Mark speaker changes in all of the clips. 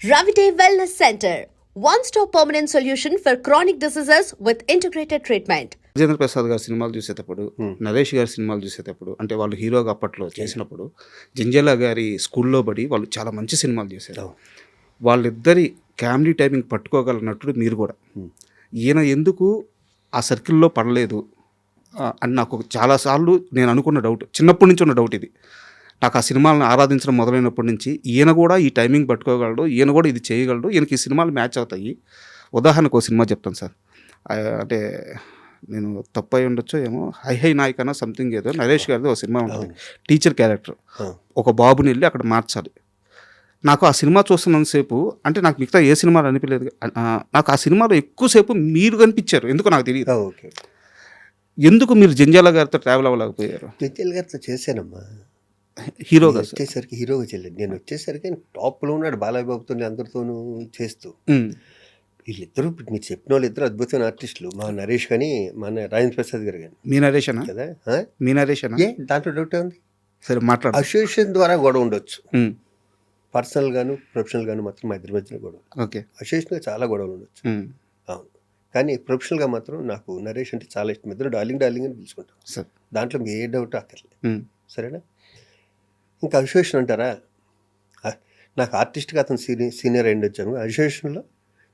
Speaker 1: Ravite Wellness Center, one-stop permanent solution for chronic diseases with integrated treatment.
Speaker 2: Rajendra Prasad గారి సినిమాలు చూసేటప్పుడు, నరేష్ గారి సినిమాలు చూసేటప్పుడు, అంటే వాళ్ళు హీరోగా అప్పట్లో చేసినప్పుడు, జంజాల గారి స్కూల్లో పడి వాళ్ళు చాలా మంచి సినిమాలు చేశారు. వాళ్ళిద్దరి కామెడీ టైమింగ్ పట్టుకోగల నటుడు మీరు కూడా. ఈయన ఎందుకు ఆ సర్కిల్లో పడలేదు అని నాకు చాలాసార్లు నేను అనుకున్న డౌట్, చిన్నప్పటి నుంచి ఉన్న డౌట్ ఇది. నాకు ఆ సినిమాలను ఆరాధించడం మొదలైనప్పటి నుంచి ఈయన కూడా ఈ టైమింగ్ పట్టుకోగలడు, ఈయన కూడా ఇది చేయగలడు, ఈయనకి ఈ సినిమాలు మ్యాచ్ అవుతాయి. ఉదాహరణకు ఒక సినిమా చెప్తాను సార్, అంటే నేను తప్పు అయి ఉండొచ్చో ఏమో, హై హై నాయకనా సంథింగ్ ఏదో నరేష్ గారిది ఒక సినిమా ఉంటుంది, టీచర్ క్యారెక్టర్. ఒక బాబుని వెళ్ళి అక్కడ మార్చాలి. నాకు ఆ సినిమా చూస్తున్నంతసేపు, అంటే నాకు మిగతా ఏ సినిమాలు అనిపించలేదు, నాకు ఆ సినిమాలో ఎక్కువసేపు మీరు కనిపించారు. ఎందుకు నాకు తెలియదు. ఎందుకు మీరు జంజాల గారితో ట్రావెల్ అవ్వలేకపోయారు?
Speaker 3: జంజాల గారితో చేశానమ్మా,
Speaker 2: హీరోగా
Speaker 3: వచ్చేసరికి హీరోగా చేయలేదు. నేను వచ్చేసరికి టాప్లో ఉన్నాడు బాలయ్య బాబుతో, అందరితోనూ చేస్తూ. వీళ్ళిద్దరూ మీరు చెప్పిన వాళ్ళు ఇద్దరు అద్భుతమైన ఆర్టిస్టులు. మా నరేష్ కానీ మా రాజేంద్ర ప్రసాద్ గారు కానీ.
Speaker 2: మీ నరేష్ అన్న
Speaker 3: కదా,
Speaker 2: మీ నరేష్ అన్న,
Speaker 3: దాంట్లో డౌట్ ఉంది.
Speaker 2: సరే మాట్లాడు.
Speaker 3: అసోసియేషన్ ద్వారా గొడవ ఉండొచ్చు, పర్సనల్ గాను ప్రొఫెషనల్ గాను మాత్రం మా ఇద్దరి మధ్యన గొడవ.
Speaker 2: ఓకే,
Speaker 3: అసోసియేషన్గా చాలా గొడవలు ఉండొచ్చు, అవును. కానీ ప్రొఫెషనల్గా మాత్రం నాకు నరేష్ అంటే చాలా ఇష్టం. ఇద్దరు డార్లింగ్ డార్లింగ్ అని పిలుచుకుంటాం. దాంట్లో ఏ డౌట్ అక్కర్లేదు, సరేనా. ఇంకా అసోసియేషన్ అంటారా, నాకు ఆర్టిస్ట్గా అతను సీనియర్ అయ్యి వచ్చాను. అసోసియేషన్లో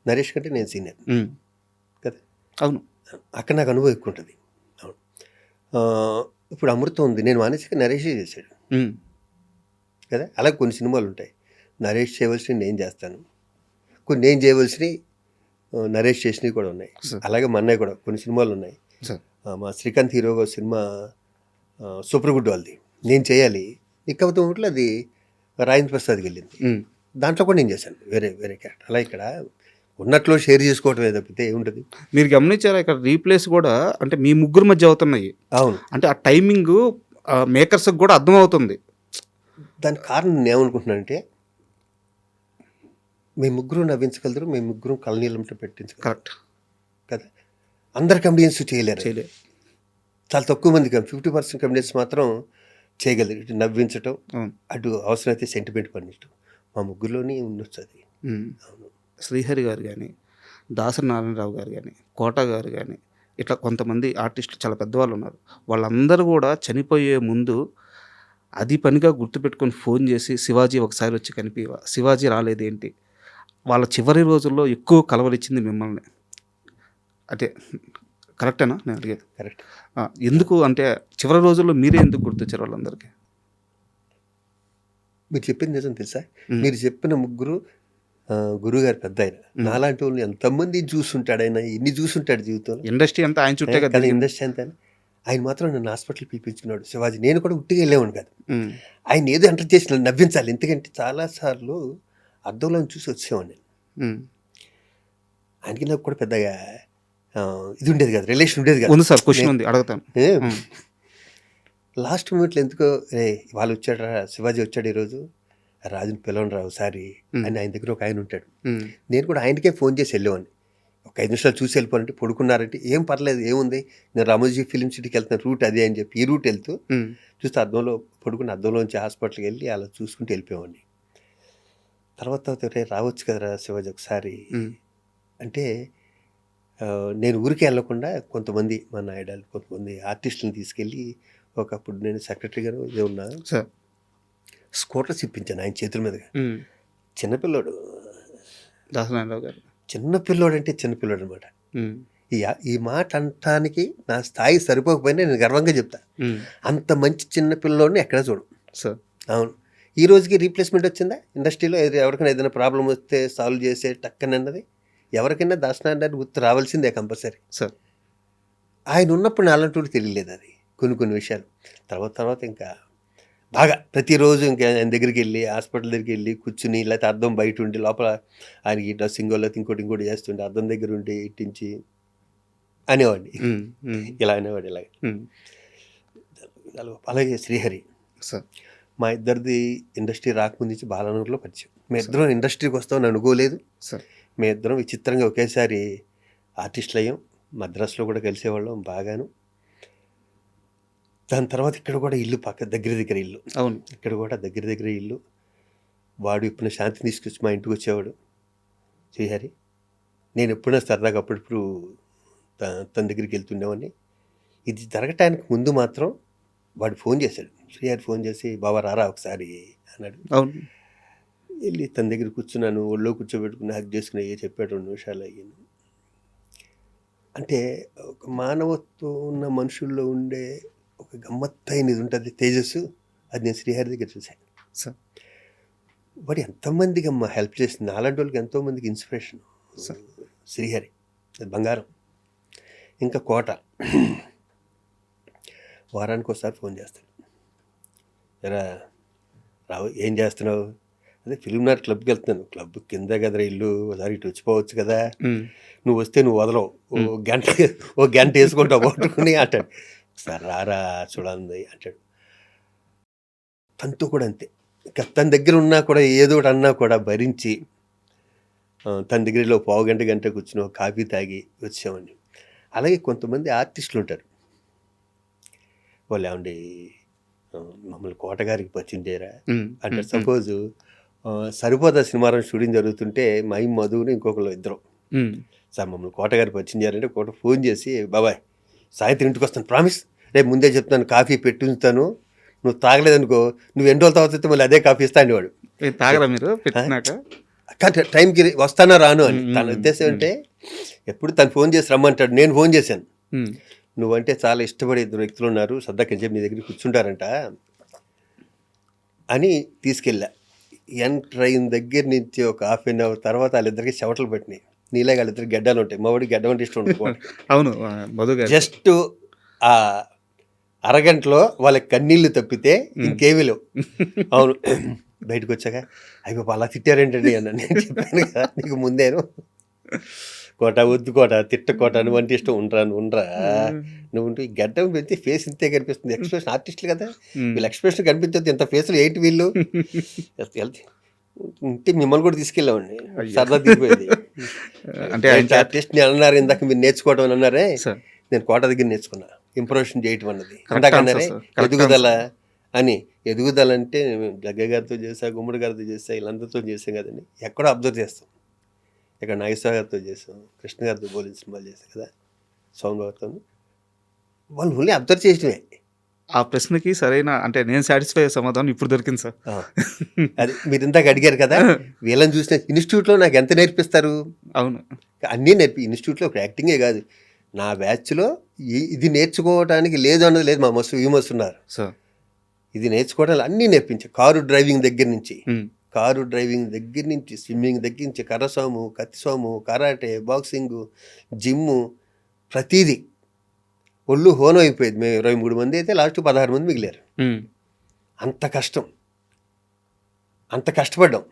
Speaker 3: నరేష్ కంటే నేను సీనియర్ కదా.
Speaker 2: అవును,
Speaker 3: అక్కడ నాకు అనుభవం ఎక్కువ ఉంటుంది. అవును. ఇప్పుడు అమృతం ఉంది, నేను మానేసిక నరేషే చేశాడు కదా. అలాగే కొన్ని సినిమాలు ఉంటాయి, నరేష్ చేయవలసినవి నేను చేస్తాను, కొన్ని నేను చేయవలసినవి నరేష్ చేసినవి కూడా ఉన్నాయి. అలాగే మా అన్నయ్య కూడా కొన్ని సినిమాలు ఉన్నాయి. మా శ్రీకాంత్ హీరోగా సినిమా సూపర్ గుడ్ వాళ్ళది నేను చేయాలి, నిక్కవతం ఒకటి అది రాజేంద్ర ప్రసాద్కి వెళ్ళింది. దాంట్లో కూడా నేను చేశాను వేరే వేరే క్యారెక్టర్. అలా ఇక్కడ ఉన్నట్లో షేర్ చేసుకోవటమే తప్పితే ఏముంటుంది.
Speaker 2: మీరు గమనించారా ఇక్కడ రీప్లేస్ కూడా అంటే మీ ముగ్గురు మధ్య అవుతున్నాయి.
Speaker 3: అవును,
Speaker 2: అంటే ఆ టైమింగ్ మేకర్స్కి కూడా అర్థమవుతుంది.
Speaker 3: దానికి కారణం నేను ఏమనుకుంటున్నానంటే, మేము ముగ్గురు నవ్వించగలరు, మేము ముగ్గురు కళ్ళనీళ్ళంటే పెట్టించగలరు.
Speaker 2: కరెక్ట్
Speaker 3: కదా. అందరు కమెడియన్స్ చేయలేరు, చాలా తక్కువ మంది. 50% కమెడియన్స్ మాత్రం చేయగలరు. ఇటు నవ్వించటం, అటు అవసరమైతే సెంటిమెంట్ పండించడం. మా ముగ్గురులోనే ఉండొచ్చు అది. అవును.
Speaker 2: శ్రీహరి గారు కానీ, దాసరి నారాయణరావు గారు కానీ, కోట గారు కానీ, ఇట్లా కొంతమంది ఆర్టిస్టులు చాలా పెద్దవాళ్ళు ఉన్నారు. వాళ్ళందరూ కూడా చనిపోయే ముందు అది పనిగా గుర్తుపెట్టుకొని ఫోన్ చేసి శివాజీ ఒకసారి వచ్చి కనిపివా, శివాజీ రాలేదేంటి. వాళ్ళ చివరి రోజుల్లో ఎక్కువ కలవరిచ్చింది మిమ్మల్ని. అంటే కరెక్టేనా నేను అడిగేది?
Speaker 3: కరెక్ట్.
Speaker 2: ఎందుకు అంటే చివరి రోజుల్లో మీరే ఎందుకు గుర్తొచ్చారు వాళ్ళందరికీ?
Speaker 3: మీరు చెప్పింది నిజం తెలుసా? మీరు చెప్పిన ముగ్గురు గురువుగారు పెద్ద ఆయన. నాలాంటి వాళ్ళు ఎంతమంది చూస్తుంటాడు ఆయన, ఎన్ని చూస్తుంటాడు జీవితంలో.
Speaker 2: ఇండస్ట్రీ అంతా ఆయన చుట్టే కదా.
Speaker 3: ఇండస్ట్రీ అంతా ఆయన మాత్రం నన్ను హాస్పిటల్ పిలిపించుకున్నాడు శివాజీ. నేను కూడా ఉట్టిగా వెళ్ళేవాడు కాదు, ఆయన ఏదో ఎంటర్ చేసి నన్ను నవ్వించాలి. ఎందుకంటే చాలాసార్లు అద్దంలో చూసి వచ్చేవాడిని నేను. ఆయనకి నాకు కూడా పెద్దగా ఇది ఉండేది కాదు, రిలేషన్ ఉండేది కాదు.
Speaker 2: ఉంది సార్, క్వశ్చన్ ఉంది అడుగుతాను.
Speaker 3: లాస్ట్ మూమెంట్లో ఎందుకో వాళ్ళు వచ్చాడు, శివాజీ వచ్చాడు ఈరోజు, రాజుని పిలవని రావు సారి అని ఆయన దగ్గర ఒక ఆయన ఉంటాడు. నేను కూడా ఆయనకే ఫోన్ చేసి వెళ్ళేవాడిని. ఒక 5 నిమిషాలు చూసి వెళ్ళిపోవాలంటే, పడుకున్నారంటే ఏం పర్లేదు, ఏముంది, నేను రామోజీ ఫిలిం సిటీకి వెళ్తున్న రూట్ అదే అని చెప్పి ఈ రూట్ వెళ్తూ చూస్తే అద్దంలో పడుకుని అద్దంలోంచి హాస్పిటల్కి వెళ్ళి అలా చూసుకుంటూ వెళ్ళిపోయేవాడిని. తర్వాత రావచ్చు కదరా శివాజీ ఒకసారి అంటే, నేను ఊరికే వెళ్ళకుండా కొంతమంది మా నాయుడాలు, కొంతమంది ఆర్టిస్టులను తీసుకెళ్ళి, ఒకప్పుడు నేను సెక్రటరీ గారు ఉన్నా, స్కూటర్స్ ఇప్పించాను ఆయన చేతుల మీదుగా. చిన్నపిల్లోడు
Speaker 2: దాసనారాయణరావు గారు,
Speaker 3: చిన్నపిల్లోడు అంటే చిన్నపిల్లోడు అనమాట. ఈ మాట అనటానికి నా స్థాయి సరిపోకపోయినా నేను గర్వంగా చెప్తా, అంత మంచి చిన్నపిల్లోడిని ఎక్కడ చూడు. అవును. ఈ రోజుకి రీప్లేస్మెంట్ వచ్చిందా ఇండస్ట్రీలో? ఎవరికైనా ఏదైనా ప్రాబ్లం వస్తే సాల్వ్ చేసే టక్కని అన్నది ఎవరికైనా దాసనారాయణ గుర్తు రావాల్సిందే కంపల్సరీ. ఆయన ఉన్నప్పుడు నా అలాంటి తెలియలేదు అది కొన్ని విషయాలు. తర్వాత ఇంకా బాగా ప్రతిరోజు ఇంకా ఆయన దగ్గరికి వెళ్ళి, హాస్పిటల్ దగ్గరికి వెళ్ళి కూర్చుని, లేకపోతే అద్దం బయట ఉండి లోపల ఆయనకి డ్రెస్సింగ్ లేకపోతే ఇంకోటి చేస్తుండే, అద్దం దగ్గర ఉండి ఇట్టించి అనేవాడిని, ఇలా అనేవాడు ఇలాగ. అలాగే శ్రీహరి మా ఇద్దరిది ఇండస్ట్రీ రాకముందు నుంచి బాలానగర్లో పరిచయం. మేము ఇద్దరం ఇండస్ట్రీకి వస్తామని అనుకోలేదు. మేము ఇద్దరం విచిత్రంగా ఒకేసారి ఆర్టిస్టులు అయ్యాం. మద్రాసులో కూడా కలిసేవాళ్ళం బాగాను. దాని తర్వాత ఇక్కడ కూడా ఇల్లు దగ్గర ఇల్లు.
Speaker 2: అవును,
Speaker 3: ఇక్కడ కూడా దగ్గర ఇల్లు. వాడు ఇప్పుడు శాంతిని తీసుకొచ్చి మా ఇంటికి వచ్చేవాడు శ్రీహరి. నేను ఎప్పుడైనా సరదాగా అప్పుడప్పుడు తన దగ్గరికి వెళ్తుండేవాడిని. ఇది జరగటానికి ముందు మాత్రం వాడు ఫోన్ చేశాడు, శ్రీహరి ఫోన్ చేసి బాబా రారా ఒకసారి అన్నాడు.
Speaker 2: అవును.
Speaker 3: వెళ్ళి తన దగ్గర కూర్చున్నాను, ఒళ్ళో కూర్చోబెట్టుకుని హక్ చేసుకుని చెప్పాడు 2 నిమిషాలు అయ్యాను. అంటే ఒక మానవత్వం ఉన్న మనుషుల్లో ఉండే ఒక గమ్మత్తైనది ఉంటుంది తేజస్సు, అది నేను శ్రీహరి దగ్గర చూశాను.
Speaker 2: సార్
Speaker 3: వాడు ఎంతోమందికి అమ్మ హెల్ప్ చేసింది, అలాంటి వాళ్ళకి ఎంతోమందికి ఇన్స్పిరేషన్ శ్రీహరి. అది బంగారం. ఇంకా కోట వారానికి ఒకసారి ఫోన్ చేస్తాడు, ఎరా రావు ఏం చేస్తున్నావు? అదే ఫిల్మ్ నగర్ క్లబ్కి వెళ్తున్నాను. క్లబ్ కింద కదరా ఇల్లు, ఒకసారి ఇటు వచ్చిపోవచ్చు కదా, నువ్వు వస్తే నువ్వు వదలవు, ఓ గంట వేసుకుంటావు పట్టుకుని అంటాడు. ఒకసారి రారా చూడండి అంటాడు. తనతో కూడా అంతే, ఇంకా తన దగ్గర ఉన్నా కూడా ఏదో ఒకటి అన్నా కూడా భరించి తన దగ్గరలో పావు గంట కూర్చుని కాఫీ తాగి వచ్చామని. అలాగే కొంతమంది ఆర్టిస్టులు ఉంటారు, వాళ్ళు ఏమండి మమ్మల్ని కోటగారికి పరిచయం చేయరా అంటే సపోజు సరిపోదా సినిమారం షూటింగ్ జరుగుతుంటే మై మధుని ఇంకొకరు ఇద్దరు సార్ మమ్మల్ని కోటగారికి పరిచయం చేయాలంటే కోట ఫోన్ చేసి బాబాయ్ సాయంత్రం ఇంటికి వస్తాను ప్రామిస్, రేపు ముందే చెప్తాను కాఫీ పెట్టి ఉంచుతాను, నువ్వు తాగలేదనుకో నువ్వు 2 రోజుల తర్వాత మళ్ళీ అదే కాఫీ ఇస్తా అనేవాడు.
Speaker 2: తాగరా మీరు పెట్టినాక?
Speaker 3: టైంకి వస్తానా రాను అని తన ఉద్దేశం అంటే ఎప్పుడు తను ఫోన్ చేసి రమ్మంటాడు. నేను ఫోన్ చేశాను, నువ్వంటే చాలా ఇష్టపడే 2 వ్యక్తులు ఉన్నారు సరదాకి చెప్పి నీ దగ్గర కూర్చుంటారంట అని తీసుకెళ్ళా. ఎంటర్ అయిన దగ్గర నుంచి ఒక ½ తర్వాత వాళ్ళిద్దరికి చెవటలు పెట్టినాయి. నీలాగా వాళ్ళిద్దరికి గడ్డలు ఉంటాయి, మా వాడికి గడ్డ అంటే ఇష్టం ఉంటుంది.
Speaker 2: అవును.
Speaker 3: జస్ట్ ఆ అరగంటలో వాళ్ళకి కన్నీళ్లు తప్పితే ఇంకేమీ లేవు. అవును. బయటకు వచ్చాక అయిపో అలా తిట్టారేంటండి అన్న. నేను చెప్పాను కదా నీకు ముందేను, కోట వద్దు కోట తిట్టకోట నువ్వు అంటే ఇష్టం ఉండరా నువ్వు ఈ గడ్డం పెడితే ఫేస్ ఇంతే కనిపిస్తుంది. ఎక్స్ప్రెషన్ ఆర్టిస్టులు కదా వీళ్ళు ఎక్స్ప్రెషన్ కనిపించద్దు, ఇంత ఫేస్లు ఏంటి వీళ్ళు ఉంటే మిమ్మల్ని కూడా తీసుకెళ్ళామండి, సరదా దిగిపోయేది. అంటే ఆర్టిస్ట్ నేను అన్నారు ఇందాక మీరు నేర్చుకోవడం అని అన్నారే, నేను కోట దగ్గర నేర్చుకున్నా ఇంప్రూవేషన్ చేయటం అన్నది. ఇందాక అన్నారే ఎదుగుదల అని, ఎదుగుదల అంటే జగ్గ గారితో చేసా, గుమ్మడి గారితో చేసా, వీళ్ళందరితో చేసాం కదండి. ఎక్కడో అబ్జర్వ్ చేస్తాం, ఇక్కడ నాగేశ్వర గారితో చేసాం, కృష్ణ గారితో పోలిన సినిమాలు చేసాం కదా, సౌండ్ గారితో, వాళ్ళు ఓన్లీ అబ్జర్వ్ చేయటమే.
Speaker 2: ఆ ప్రశ్నకి సరైన అంటే నేను సాటిస్ఫై అయ్యే సమాధానం ఇప్పుడు దొరికింది సార్.
Speaker 3: అది మీరు ఇందాక అడిగారు కదా, వీళ్ళని చూసిన ఇన్స్టిట్యూట్లో నాకు ఎంత నేర్పిస్తారు?
Speaker 2: అవును,
Speaker 3: అన్నీ ఇన్స్టిట్యూట్లో ఒక యాక్టింగే కాదు, నా బ్యాచ్లో ఇది నేర్చుకోవడానికి లేదు అన్నది లేదు. మా మస్తు ఉన్నారు
Speaker 2: సార్,
Speaker 3: ఇది నేర్చుకోవడానికి అన్నీ నేర్పించారు. కారు డ్రైవింగ్ దగ్గర నుంచి స్విమ్మింగ్ దగ్గర నుంచి కర్రసాము, కత్తిసాము, కరాటే, బాక్సింగ్, జిమ్ము, ప్రతీది. ఒళ్ళు హోనం అయిపోయేది. మేము 23 మంది అయితే లాస్ట్ 16 మంది మిగిలారు. అంత కష్టపడ్డాం.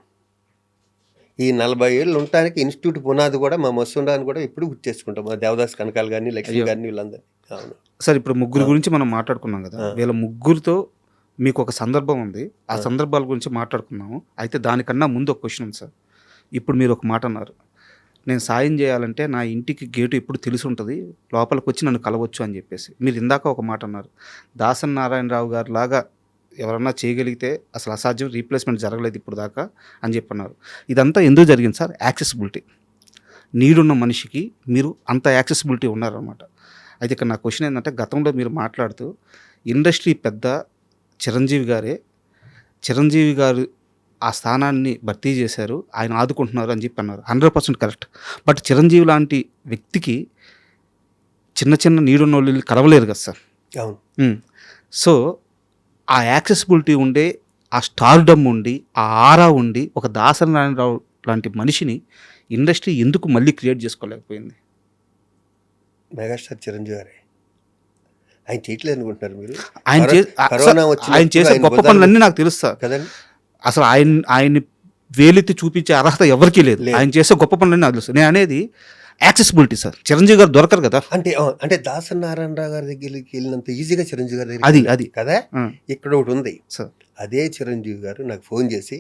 Speaker 3: ఈ 40 ఏళ్ళు ఉండటానికి ఇన్స్టిట్యూట్ పునాది కూడా మా మస్తుండాన్ని కూడా ఇప్పుడు గుర్తు చేసుకుంటాం. మా దేవదాస్ కనకాలు కానీ, లక్ష్మి కానీ, వీళ్ళందరూ. అవును
Speaker 2: సార్, ఇప్పుడు ముగ్గురు గురించి మనం మాట్లాడుకున్నాం కదా, వీళ్ళ ముగ్గురితో మీకు ఒక సందర్భం ఉంది, ఆ సందర్భాల గురించి మాట్లాడుకున్నాము. అయితే దానికన్నా ముందు ఒక క్వశ్చన్ ఉంది సార్. ఇప్పుడు మీరు ఒక మాట అన్నారు, నేను సాయం చేయాలంటే నా ఇంటికి గేటు ఎప్పుడు తెలిసి ఉంటుంది, లోపలికి వచ్చి నన్ను కలవచ్చు అని చెప్పేసి. మీరు ఇందాక ఒక మాట అన్నారు, దాసన్ నారాయణరావు గారు లాగా ఎవరన్నా చేయగలిగితే అసలు అసాధ్యం, రీప్లేస్మెంట్ జరగలేదు ఇప్పుడు దాకా అని చెప్పన్నారు. ఇదంతా ఎందుకు జరిగింది సార్? యాక్సెసిబిలిటీ. నీడున్న మనిషికి మీరు అంత యాక్సెసిబిలిటీ ఉన్నారనమాట. అయితే ఇక్కడ నా క్వశ్చన్ ఏంటంటే, గతంలో మీరు మాట్లాడుతూ ఇండస్ట్రీ పెద్ద చిరంజీవి గారు ఆ స్థానాన్ని భర్తీ చేశారు, ఆయన ఆదుకుంటున్నారు అని చెప్పి అన్నారు. 100% కరెక్ట్. బట్ చిరంజీవి లాంటి వ్యక్తికి చిన్న నీడున్న వాళ్ళు కలవలేరు కదా సార్. సో ఆ యాక్సెసిబిలిటీ ఉండే, ఆ స్టార్డమ్ ఉండి, ఆ ఆరా ఉండి, ఒక దాసరి నారాయణరావు లాంటి మనిషిని ఇండస్ట్రీ ఎందుకు మళ్ళీ క్రియేట్ చేసుకోలేకపోయింది?
Speaker 3: మెగాస్టార్ చిరంజీవి గారే. ఆయన చేయట్లేదు అనుకుంటున్నారు మీరు?
Speaker 2: ఆయన చేసే గొప్ప పనులన్నీ నాకు తెలుస్తా
Speaker 3: కదండి.
Speaker 2: అసలు ఆయన్ని వేలెత్తి చూపించే అర్హత ఎవరికీ లేదు. ఆయన చేసే గొప్ప పనులన్నీ నాకు తెలుసు. నేను అనేది యాక్సెసిబిలిటీ సార్. చిరంజీవి గారు దొరకరు కదా.
Speaker 3: అంటే దాసరి నారాయణరావు గారి దగ్గరికి వెళ్ళినంత ఈజీగా చిరంజీవి గారి దగ్గర అది కదా. ఇక్కడ ఒకటి ఉంది సార్, అదే చిరంజీవి గారు నాకు ఫోన్ చేసి,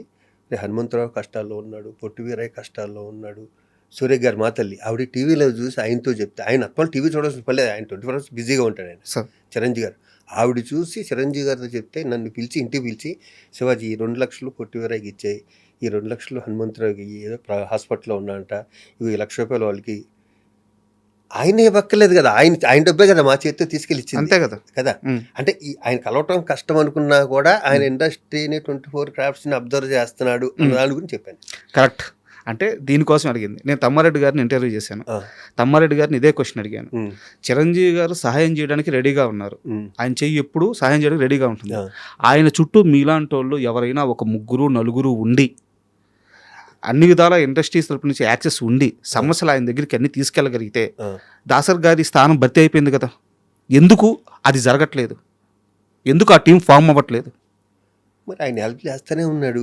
Speaker 3: హనుమంతరావు కష్టాల్లో ఉన్నాడు, పొట్టి వీరయ్య కష్టాల్లో ఉన్నాడు, సూర్య గారు మా తల్లి ఆవిడ టీవీలో చూసి ఆయనతో చెప్తే, ఆయన అప్పలు టీవీ చూడాల్సిన పర్లేదు, ఆయన 24 hours బిజీగా ఉంటాడు ఆయన చిరంజీవి గారు. ఆవిడ చూసి చిరంజీవి గారితో చెప్తే నన్ను పిలిచి ఇంటికి పిలిచి, శివాజీ 2 లక్షలు పొట్టి వీరయ్యకి ఇచ్చాయి, ఈ 2 లక్షలు హనుమంతరావుకి ఏదో హాస్పిటల్లో ఉన్నాడంట, ఇవి ₹1,00,000 వాళ్ళకి ఆయన ఇవ్వక్కర్లేదు కదా, ఆయన డబ్బే కదా మా చేతితో తీసుకెళ్ళి ఇచ్చింది
Speaker 2: అంతే కదా.
Speaker 3: కదా. అంటే ఆయన కలవటం కష్టం అనుకున్నా కూడా ఆయన ఇండస్ట్రీని 24 క్రాఫ్ట్స్ని అబ్జర్వ్ చేస్తున్నాడు అన్న దాని గురించి చెప్పాను.
Speaker 2: కరెక్ట్. అంటే దీనికోసం అడిగింది. నేను తమ్మారెడ్డి గారిని ఇంటర్వ్యూ చేశాను. తమ్మారెడ్డి గారిని ఇదే క్వశ్చన్ అడిగాను. చిరంజీవి గారు సహాయం చేయడానికి రెడీగా ఉన్నారు, ఆయన చెయ్యి ఎప్పుడు సహాయం చేయడానికి రెడీగా ఉంటుంది. ఆయన చుట్టూ మీలాంటి వాళ్ళు ఎవరైనా ఒక 3-4 ఉండి అన్ని విధాల ఇండస్ట్రీస్ తరపు నుంచి యాక్సెస్ ఉండి సమస్యలు ఆయన దగ్గరికి అన్ని తీసుకెళ్ళగలిగితే దాసర్ గారి స్థానం భర్తీ అయిపోయింది కదా. ఎందుకు అది జరగట్లేదు? ఎందుకు ఆ టీం ఫామ్ అవ్వట్లేదు?
Speaker 3: మరి ఆయన హెల్ప్ చేస్తూనే ఉన్నాడు.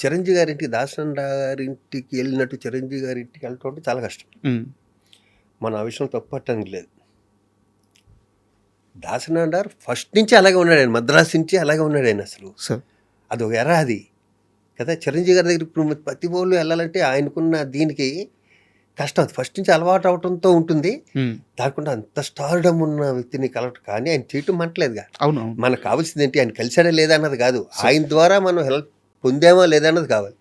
Speaker 3: చిరంజీవి గారింటికి, దాసన్ గారింటికి వెళ్ళినట్టు చిరంజీవి గారింటికి వెళ్ళటం అంటే చాలా కష్టం. మన ఆ విషయం తప్పట్టడానికి లేదు. దాసన్ గారు ఫస్ట్ నుంచి అలాగే ఉన్నాడు, ఆయన మద్రాసు నుంచి అలాగే ఉన్నాడు ఆయన. అసలు అది ఒక ఎరా అది కదా. చిరంజీవి గారి దగ్గర ఇప్పుడు ప్రతి వాళ్ళు వెళ్ళాలంటే ఆయనకున్న దీనికి కష్టం. అది ఫస్ట్ నుంచి అలవాటు అవడంతో ఉంటుంది. దానికుండా అంత స్టార్డమ్ ఉన్న వ్యక్తిని కలవటం కానీ ఆయన చేయటం మంటలేదుగా.
Speaker 2: అవును.
Speaker 3: మనకు కావాల్సింది ఏంటి, ఆయన కలిసాడా లేదా అన్నది కాదు, ఆయన ద్వారా మనం హెల్ప్ పొందామా లేదా అన్నది కావాలి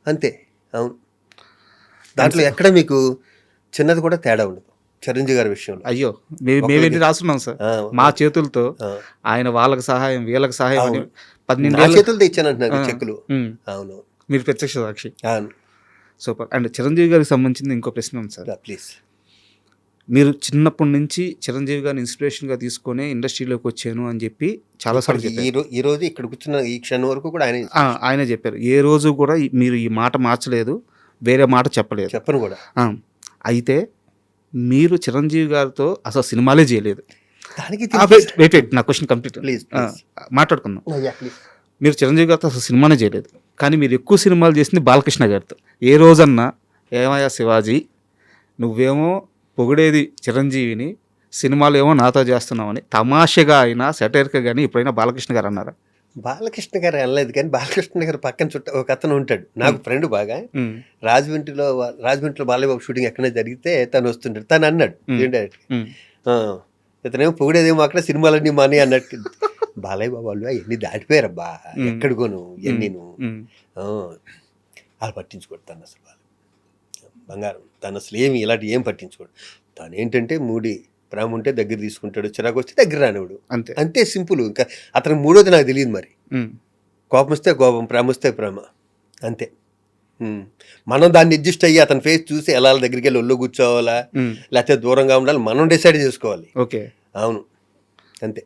Speaker 3: అంతే. అవును. దాంట్లో ఎక్కడ మీకు చిన్నది కూడా తేడా ఉండదు చిరంజీవి గారి విషయంలో.
Speaker 2: అయ్యో మేమేంటి రాస్తున్నాం సార్ మా చేతులతో, ఆయన వాళ్ళకి సహాయం వీళ్ళకి సహాయం 12
Speaker 3: చేతులతో ఇచ్చానంటున్నారు చెక్కులు. అవును,
Speaker 2: మీరు ప్రత్యక్ష సాక్షి.
Speaker 3: అవును,
Speaker 2: సూపర్. అండ్ చిరంజీవి గారికి సంబంధించింది ఇంకో ప్రశ్న ఉంది సార్.
Speaker 3: ప్లీజ్.
Speaker 2: మీరు చిన్నప్పటి నుంచి చిరంజీవి గారిని ఇన్స్పిరేషన్గా తీసుకొని ఇండస్ట్రీలోకి వచ్చాను అని చెప్పి చాలాసార్లు చెప్పారు.
Speaker 3: ఈ రోజు ఇక్కడ కూర్చున్న ఈ క్షణం వరకు కూడా
Speaker 2: ఆయనే చెప్పారు. ఏ రోజు కూడా మీరు ఈ మాట మార్చలేదు, వేరే మాట చెప్పలేదు.
Speaker 3: చెప్పను కూడా.
Speaker 2: అయితే మీరు చిరంజీవి గారితో అసలు సినిమాలే చేయలేదు. వెయిట్ నా క్వశ్చన్ కంప్లీట్ మాట్లాడుకుందాం. మీరు చిరంజీవి గారితో అసలు సినిమానే చేయలేదు, కానీ మీరు ఎక్కువ సినిమాలు చేసింది బాలకృష్ణ గారితో. ఏ రోజన్నా ఏమయ్యా శివాజీ, నువ్వేమో పొగిడేది చిరంజీవిని, సినిమాలు ఏమో నాతో చేస్తున్నామని తమాషగా అయినా సెటైర్గా కానీ ఎప్పుడైనా బాలకృష్ణ గారు అన్నారా?
Speaker 3: బాలకృష్ణ గారు అనలేదు, కానీ బాలకృష్ణ గారు పక్కన ఒక అతను ఉంటాడు నాకు ఫ్రెండ్ బాగా. రాజమండ్రిలో బాలయ్యబాబు షూటింగ్ ఎక్కడైనా జరిగితే తను వస్తుంటాడు. తను అన్నాడు ఇతనేమో పొగిడేదేమో అక్కడ సినిమాలన్నీ మాని అన్నట్టు. బాలయ్య బాబు వాళ్ళు ఎన్ని దాటిపోయారబ్బా, ఎక్కడికోను ఎన్నీను. వాళ్ళు పట్టించుకోడు తను అసలు. బంగారం తను అసలు ఏమి ఇలాంటి ఏం పట్టించుకోడు. తను ఏంటంటే ప్రేమ ఉంటే దగ్గర తీసుకుంటాడు, చిరాకు వస్తే దగ్గర రానివాడు. అంతే సింపుల్. ఇంకా అతనికి మూడోది నాకు తెలియదు. మరి కోపం వస్తే కోపం, ప్రేమ వస్తే ప్రేమ, అంతే. మనం దాన్ని అడ్జస్ట్ అయ్యి అతని ఫేస్ చూసి ఎలా దగ్గరికి వెళ్ళి ఒళ్ళు కూర్చోవాలా లేకపోతే దూరంగా ఉండాలి మనం డిసైడ్ చేసుకోవాలి.
Speaker 2: ఓకే,
Speaker 3: అవును, అంతే.